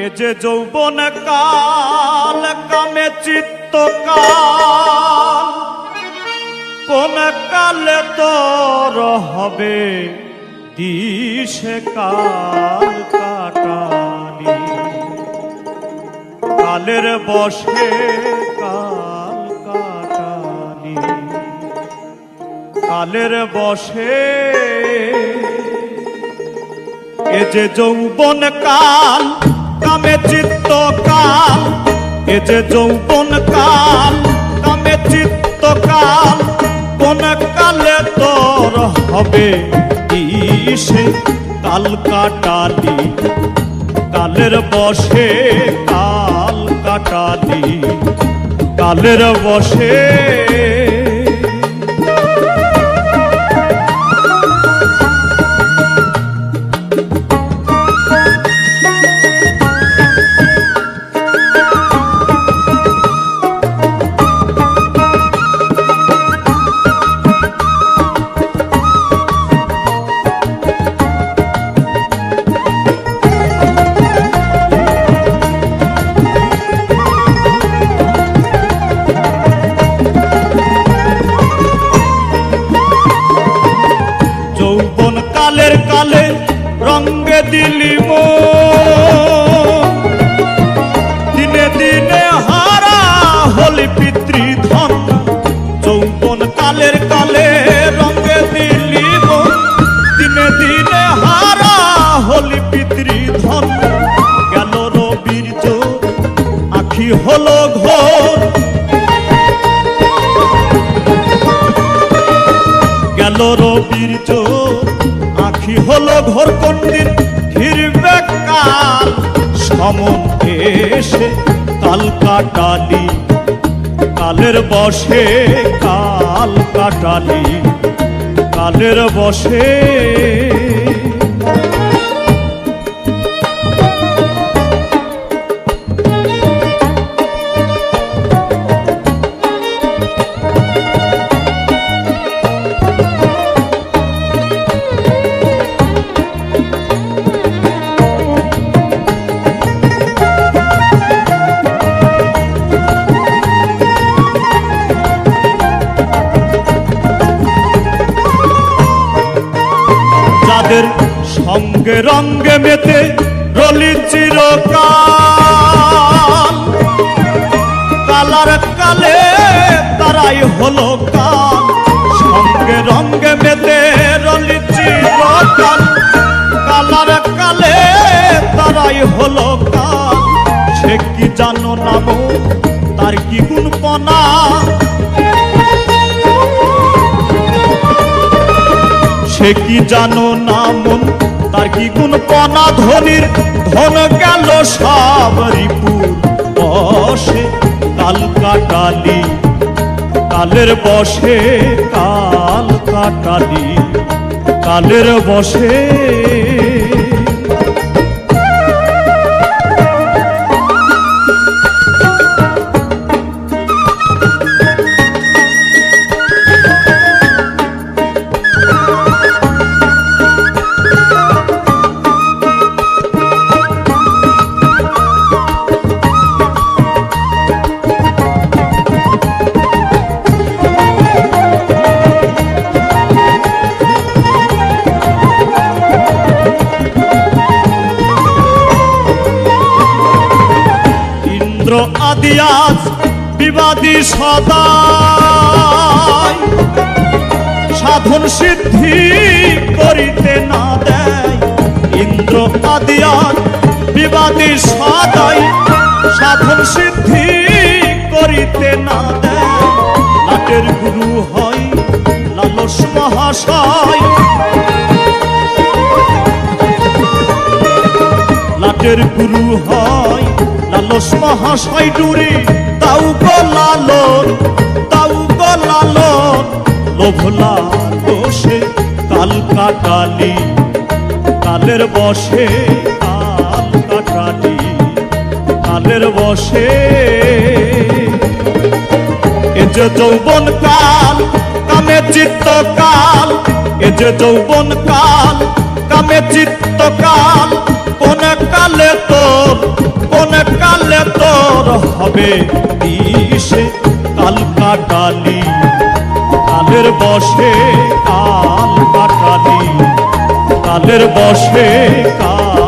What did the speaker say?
এ যে যৌবন কাল কামে চিত্ত কাল, কোন কালে তোর হবে দিশে কাল কাটালি। কালের বশে কাল কাটালি, কালের বশে এ যে যৌবন কাল কামে চিত্ত কাল, এ যে যৌবন কাল কামে চিত্ত কাল, কোন কালে তোর হবে দিশে কাল কাটালি। কালের বশে কাল কাটালি, কালের বশে কালের কালে রঙ্গে দিলি মন, দিনে দিনে হারা হলি পিতৃধন। যৌবন কালের কালে রঙ্গে দিলি মন, দিনে দিনে হারা হলি পিতৃধন। গেল রবির জোর আখি হলো ঘোর, গেল রবির জোর আখি হলো ঘোর। কোন দিন ফিরবে কাল সমন এসে কাল কাটালি। কালের বশে কাল কাটালি, কালের বশে যাদের সঙ্গে রঙ্গে মেতে রলি চিরকাল, কালার কালে তারাই হলো কাল। সঙ্গে রঙ্গে মেতে রলি চিরকাল, কালার কালে তারাই হলো কাল। সে কি জানো নাম তার কি গুণপনা, সে কি জানো না মন তার কি গুণপনা। ধনির ধন গেল সব রিপুর বশে কাল কাটালি। কালের বশে কাল কাটালি, কালের বশে আদি আজ বিবাদী সদাই, সাধন সিদ্ধি করিতে না দেয়। ইন্দ্র আদি আজ বিবাদী সদাই, সাধন সিদ্ধি করিতে না দেয়। লাটের গুরু হয় লালস মহাশয়, লাটের গুরু হয় লালস মহাশয়। ডুরি তাও গো লালন, তাও গো লালন, লোভ লালসে কাল কাটালি। কালের বশে কাল কাটালি, কালের বশে এ যে যৌবন কাল কামে চিত্ত কাল, এ যে যৌবন কাল কামে চিত্ত কাল, কোন কোন কালে তোর হবে দিশে কাল কাটালি, কালের বশে কাল কাটালি, কালের বশে কাল